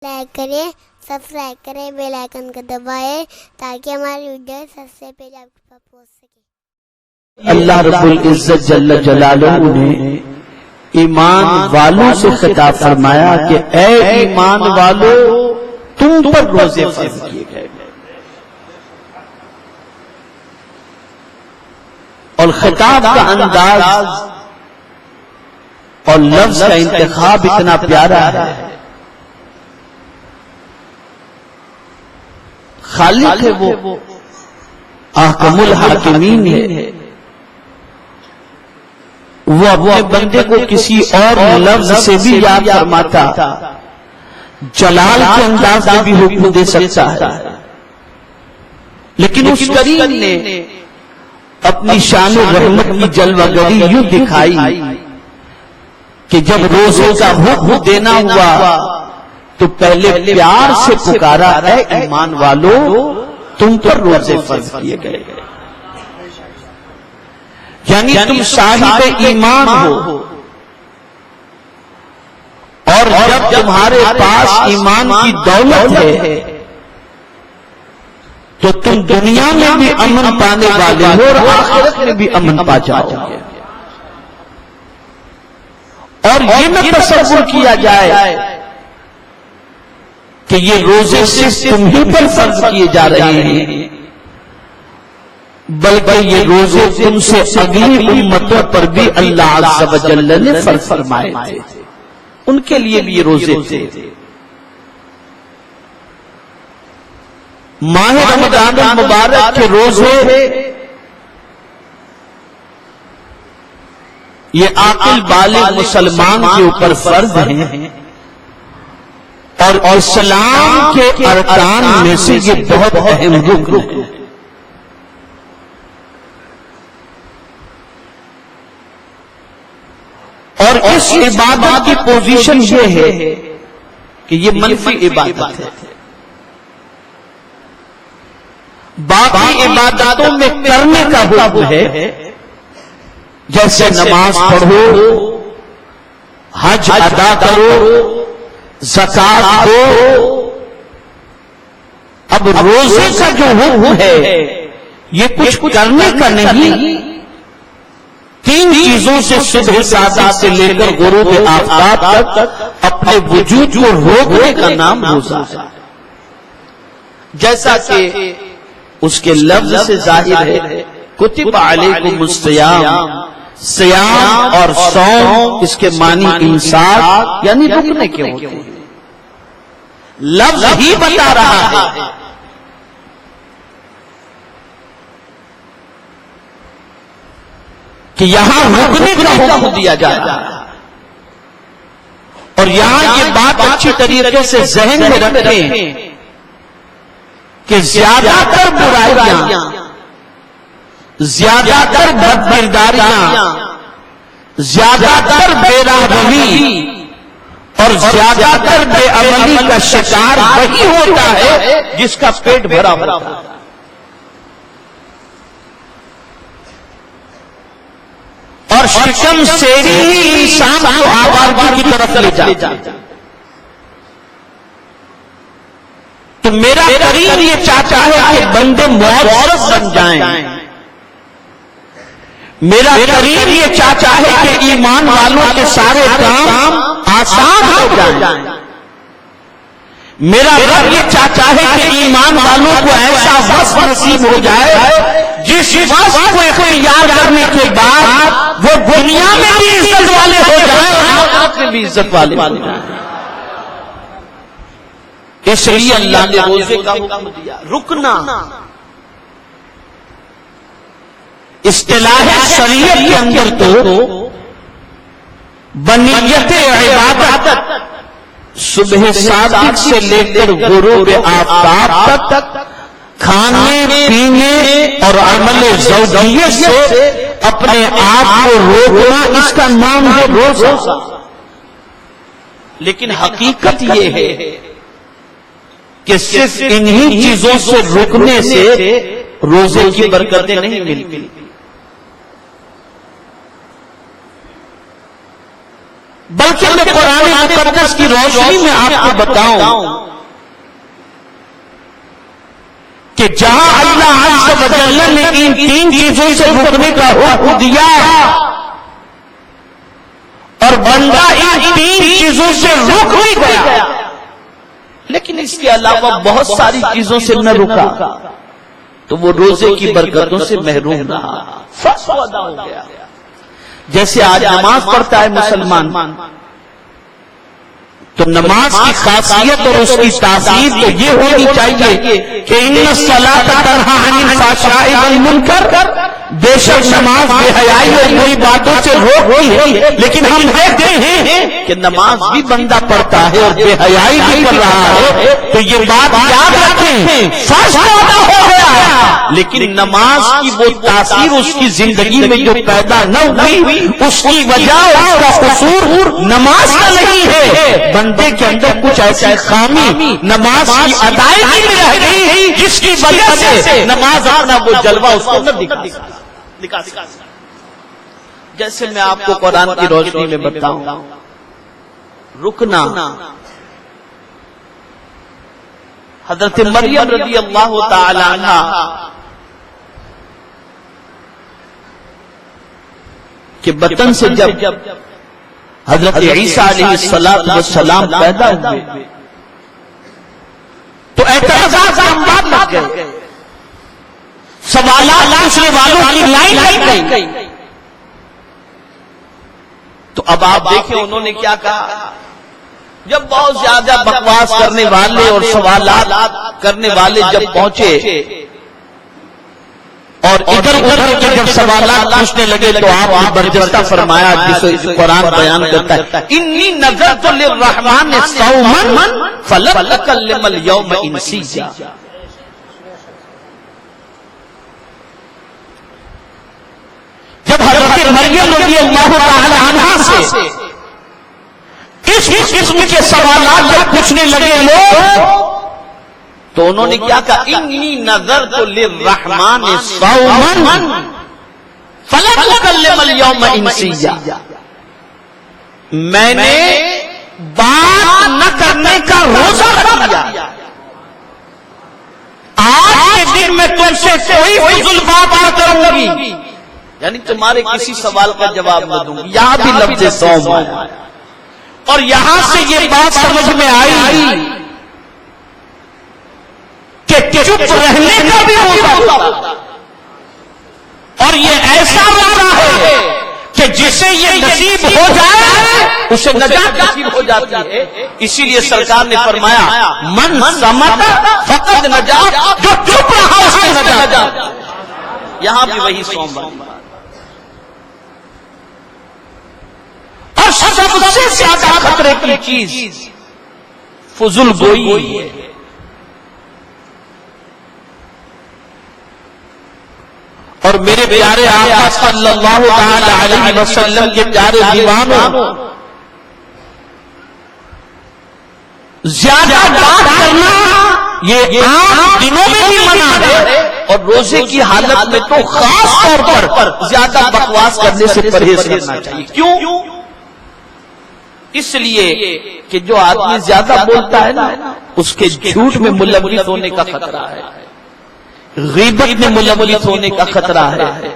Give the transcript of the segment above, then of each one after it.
Like کریں، subscribe کریں، bell icon کو دبائیں تاکہ ہماری ویڈیو سب سے پہلے آپ کے پاس پہنچ سکے۔ اللہ رب العزت جل جلالہ نے ایمان والوں سے خطاب فرمایا کہ اے ایمان والو تم پر روزے فرض کیے گئے، اور خطاب کا انداز اور لفظ کا انتخاب اتنا پیارا ہے۔ خالق ہے وہ، احکم الحاکمین ہے، وہ اپنے بندے کو کسی اور لفظ سے بھی یاد فرماتا، جلال کے انداز میں بھی حکم دے سکتا ہے، لیکن اس کریم نے اپنی شان و رحمت کی جلوہ گری یوں دکھائی کہ جب روزے کا حکم دینا ہوا تو پہلے پیار سے پکارا ہے ایمان والو تم پر روزے فرض کیے گئے، یعنی تم صاحب ایمان ہو، اور جب تمہارے پاس ایمان کی دولت ہے تو تم دنیا میں بھی امن پانے والے ہو اور آخرت میں بھی امن پا جاؤ گے۔ اور یہ نہ تصور کیا جائے کہ یہ روزے صرف تمہیں پر فرض کیے جا رہے ہیں، بلکہ یہ روزے تم سے اگلی امتوں پر بھی اللہ عز و جل نے فرض فرمائے تھے، ان کے لیے بھی یہ روزے تھے۔ ماہ رمضان المبارک کے روزے یہ عاقل بالغ مسلمان کے اوپر فرض ہیں، اور اسلام کے ارکان میں سے یہ بہت اہم رکن ہے۔ اور اس عبادت کی پوزیشن یہ ہے کہ یہ منفی عبادت ہے، باقی عبادتوں میں کرنے کا حکم ہے، جیسے نماز پڑھو، حج ادا کرو، زکات دو۔ اب روزے کا جو حکم ہے یہ کچھ کرنے کا نہیں، تین چیزوں سے صبح صادق سے لے کر غروب آفتاب تک اپنے وجود کو روکنے کا نام روزہ ہے، جیسا کہ اس کے لفظ سے ظاہر ہے کتب علیکم الصیام، سیام اور صوم اس کے معنی امساک یعنی رکنے کے ہوتے ہیں، لفظ ہی بتا رہا ہے کہ یہاں رکنے کا حکم دیا جا رہا ہے۔ اور یہاں یہ بات اچھی طریقے سے ذہن میں رکھیں کہ زیادہ تر برائیاں، زیادہ تر بدکرداریاں، زیادہ تر بے راہروی اور زیادہ تر بے عملی کا شکار وہی ہوتا ہے جس کا پیٹ بھرا ہوتا ہے۔ اور شکم سیری ہی انسان کو آوارگی کی طرف لے جاتا ہے۔ تو میرا کریم یہ چاہتا ہے کہ بندے معزز بن جائیں، میرا کریم یہ چاہتا ہے کہ ایمان والوں کے سارے کام آسان ہو جائیں، میرا رب یہ چاہتا ہے کہ ایمان والوں کو ایسا وصف نصیب ہو جائے جس وصف کو اختیار کرنے کے بعد وہ دنیا میں بھی عزت والے ہو جائیں اور آخرت میں بھی عزت والے ہو جائیں۔ اس لیے اللہ نے روزے کا حکم دیا۔ رکنا اصطلاح شریعت کے اندر تو بنیت عبادت صبح صادق سے لے کر غروب آفتاب تک کھانے پینے اور عمل زوجیت سے اپنے آپ کو روکنا، اس کا نام ہے روزہ۔ لیکن حقیقت یہ ہے کہ صرف انہی چیزوں سے رکنے سے روزے کی برکتیں نہیں ملتی، بلکہ کہ میں قرآن مقدس کی روشنی میں آپ کو بتاؤں کہ جہاں اللہ عز و جل نے ان تین چیزوں سے رکنے کا حکم دیا اور بندہ ان تین چیزوں سے رک بھی گیا، لیکن اس کے علاوہ بہت ساری چیزوں سے نہ رکا تو وہ روزے کی برکتوں سے محروم رہا، فرض ادا ہو گیا۔ جیسے آج نماز پڑھتا ہے مسلمان، تو نماز کی خاصیت اور اس کی تاثیر تو یہ ہونی چاہیے کہ ان الصلاۃ تنہی عن الفحشاء والمنکر، بے شک نماز بے حیائی اور بری باتوں سے روکتی ہے، لیکن ہم دیکھتے ہیں کہ نماز بھی بندہ پڑھتا ہے اور بے حیائی بھی کر رہا ہے۔ تو یہ بات یاد رکھیں، فرض ادا ہو گیا، لیکن نماز کی وہ تاثیر اس کی زندگی میں جو پیدا نہ ہوئی، اس کی وجہ اس کا قصور نماز کا نہیں ہے، بندے کے اندر کچھ ایسی خامی نماز کی ادائیگی میں رہ گئی جس کی وجہ سے نماز اپنا وہ جلوہ اس کو نہ دکھا۔ جیسے میں آپ کو قرآن کی روشنی میں بتاؤں، رکنا حضرت مریم رضی اللہ تعالی عنہ کے بطن سے جب حضرت عیسیٰ علیہ السلام پیدا ہوئے تو اعتراضات کا انبار لگ گئے، سوالات پوچھنے والوں کی لائن لگ گئی۔ تو اب آپ دیکھیں انہوں نے کیا کہا، جب بہت زیادہ بکواس کرنے والے اور سوالات کرنے والے جب پہنچے اور ادھر ادھر کے جب سوالات پوچھنے لگے تو آپ نے برجستہ فرمایا، جسے قرآن بیان کرتا ہے، انی نذرت للرحمن صوما فلن اکلم اليوم انسیا۔ جب حضرت مریم رضی اللہ تعالی عنہا سے اس قسم کے سوالات جب پوچھنے لگے لوگ تو انہوں نے کیا کہا، انی نذرت للرحمن صوما فلن اکلم اليوم انسیا، میں نے بات نہ کرنے کا روزہ رکھا، آج کے دن میں تم سے کوئی فضول بات نہ کروں گی، یعنی تمہارے کسی سوال کا جواب نہ دوں گی۔ یہاں بھی لفظ صوم آیا اور یہاں سے یہ بات سمجھ میں آئی کہ چپ رہنے کا بھی ہوتا، اور یہ ایسا ہوتا ہے کہ جسے یہ نصیب ہو جائے اسے نجات نصیب ہو جاتی ہے۔ اسی لیے سرکار نے فرمایا من صمت فقد نجات، جو چپ رہا اس سے نجات۔ یہاں بھی وہی صوم بنتا، اور سب سے زیادہ خطرے کی چیز فضول گوئی ہے۔ اور میرے پیارے آقا صلی اللہ تعالی علیہ وسلم کے پیارے دیوانوں، زیادہ بات کرنا یہ عام دنوں میں بھی منع ہے، اور روزے کی حالت میں تو خاص طور پر زیادہ بکواس کرنے سے پرہیز کرنا چاہیے۔ کیوں؟ اس لیے کہ جو آدمی زیادہ بولتا ہے نا، اس کے جھوٹ میں ملوث ہونے کا خطرہ ہے، غیبت میں ملوث ہونے کا خطرہ ہے،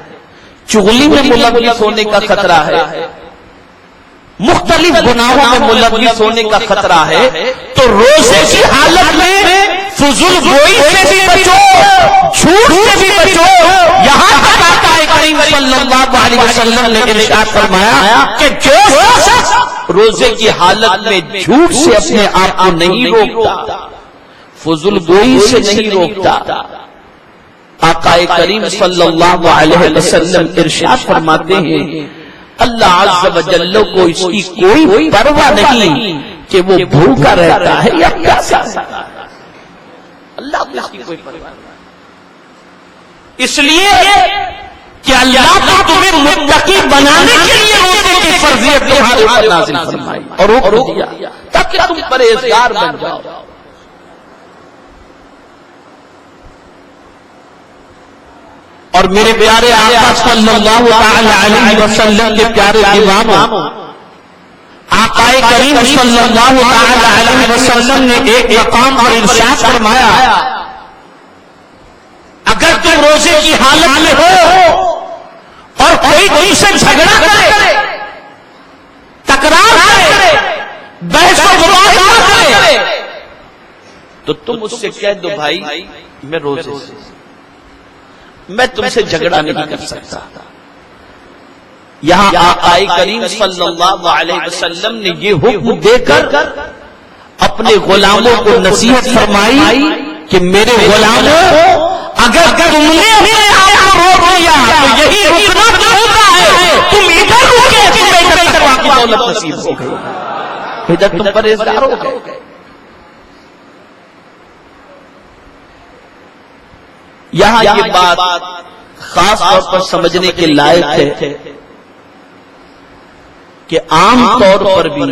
چغلی میں ملوث ہونے کا خطرہ ہے، مختلف گناہوں میں ملوث ہونے کا خطرہ ہے۔ تو روزے کی حالت میں فضول گوئی سے بھی بچو، جھوٹ سے بھی بچو۔ یہاں تک آقا کریم صلی اللہ علیہ وسلم نے ارشاد فرمایا کہ جو شخص روزے کی حالت میں جھوٹ سے اپنے آپ کو نہیں روکتا، فضول گوئی سے نہیں روکتا، آقا کریم صلی اللہ علیہ وسلم ارشاد فرماتے ہیں اللہ عز و جل کو اس کی کوئی پرواہ نہیں کہ وہ بھوکا رہتا ہے یا پیاسا رہتا ہے، اللہ کو اس کی کوئی پرواہ نہیں۔ اس لیے کہ اللہ کو تمہیں متقی بنانے کے لیے روزے کی فرضیت تمہارے اوپر نازل فرمائی اور حکم دیا تاکہ تم پرہیزگار بن جاؤ۔ اور میرے پیارے آقا صلی اللہ تعالی علیہ وسلم کے پیارے دیوانوں، آقا کریم صلی اللہ تعالی علیہ وسلم نے ایک مقام پر ارشاد فرمایا اگر تم روزے کی حالت میں ہو اور کوئی تم سے جھگڑا کرے، تکرار کرے، بحث و مباحثہ کرے، تو تم اس سے کہہ دو بھائی میں روزے سے، میں تم سے جھگڑا نہیں کر سکتا۔ یہاں آقا کریم صلی اللہ علیہ وسلم نے یہ حکم دے کر اپنے غلاموں کو نصیحت فرمائی کہ میرے غلاموں اگر تم نے اپنے آپ کو روک لیا تو یہی رکنا ہوتا ہے، تم ادھر رکے تمہیں ادھر تقویٰ کی دولت نصیب ہو گئی، ادھر تم پرہیزگار ہو گئے۔ یہاں یہ بات خاص طور پر سمجھنے کے لائق ہے کہ عام طور پر بھی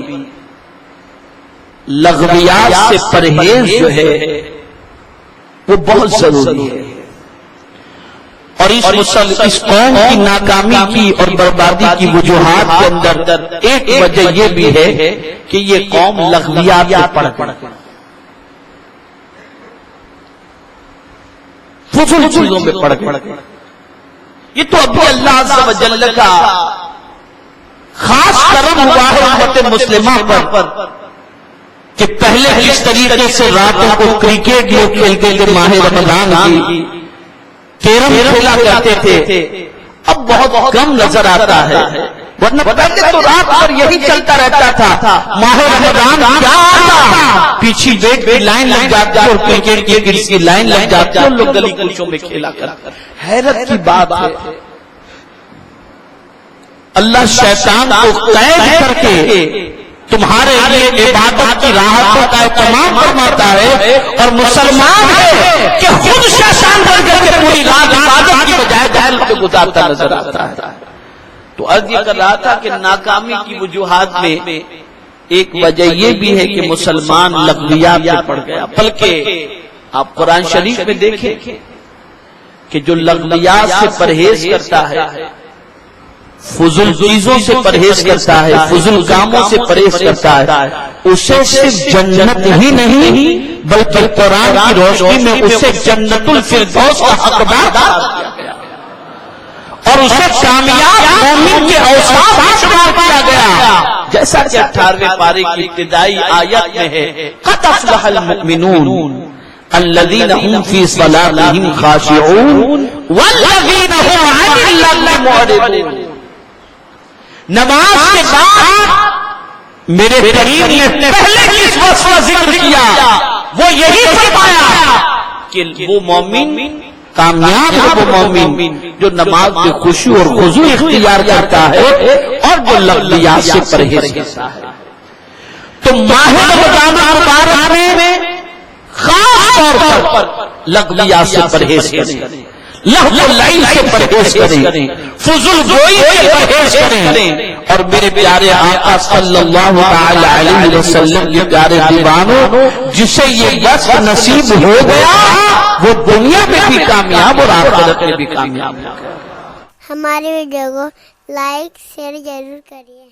لغویات سے پرہیز جو ہے وہ بہت ضروری ہے، اور اس قوم کی ناکامی کی اور بربادی کی وجوہات کے اندر ایک وجہ یہ بھی ہے کہ یہ قوم لغویات میں پڑ گئی، فضول چیزوں میں پڑ گئی۔ یہ تو ابھی اللہ عز و جل کا خاص کرم ہوا ہے امت مسلمہ پر کہ پہلے اس طریقے سے راتوں کو کرکٹ لوگ کھیلتے تھے، ماہ رمضان کی کیرم کھیلا کرتے تھے، اب بہت کم نظر آتا ہے، ورنہ پہلے تو رات پر یہی چلتا رہتا تھا۔ ماہ رمضان کیا آتا، پیچھے بیٹ کی لائن لگ جاتی اور کرکٹ کی گرس کی لائن لگ جاتی اور لوگ گلی کوچوں میں کھیلا کرتے۔ حیرت کی بات ہے اللہ شیطان کو قید کر کے تمہارے لیے عبادت کی راحتوں کا اہتمام فرماتا ہے، اور مسلمان ہے کہ خود شیطان بن کر کے پوری رات عبادت کی بجائے دہل پہ گزارتا نظر آتا ہے۔ تو عرض یہ کر رہا تھا کہ ناکامی کی وجوہات میں ایک وجہ یہ بھی ہے کہ مسلمان لغویات میں پڑ گیا، بلکہ آپ قرآن شریف میں دیکھیں کہ جو لغویات سے پرہیز کرتا ہے، فضول چیزوں سے پرہیز کرتا ہے، فضول کاموں سے پرہیز کرتا ہے، اسے صرف جنت ہی نہیں بلکہ قرآن کی روشنی میں اسے جنت الفردوس کا حقدار کیا گیا، اور اسے کامیاب مومن کے اوصاف میں شمار کیا گیا، جیسا کہ 18ویں پارے کی ابتدائی آیت میں ہے قد افلح المؤمنون الذین هم فی صلاتهم خاشعون والذین هم عن اللغو معرضون۔ نماز کے بعد میرے کریم نے پہلے کس وصف کا ذکر کیا، وہ یہی فرمایا کہ وہ مومن کامیاب ہے، وہ مومن جو نماز میں خشوع اور خضوع اختیار کرتا ہے اور جو لغویات سے پرہیز کرتا ہے۔ تو ماہ رمضان المبارک میں خاص طور پر لغویات سے پرہیز کریں، لہو اللیل سے پرہیز کریں، فضول گوئی سے پرہیز کریں، اور میرے پیارے آقا صلی اللہ تعالی علیہ وسلم کے پیارے دیوانوں جسے یہ وصف نصیب ہو گیا وہ دنیا میں بھی کامیاب اور آخرت میں بھی کامیاب ہو گیا۔ ہمارے ویڈیو کو لائک شیئر ضرور کریے۔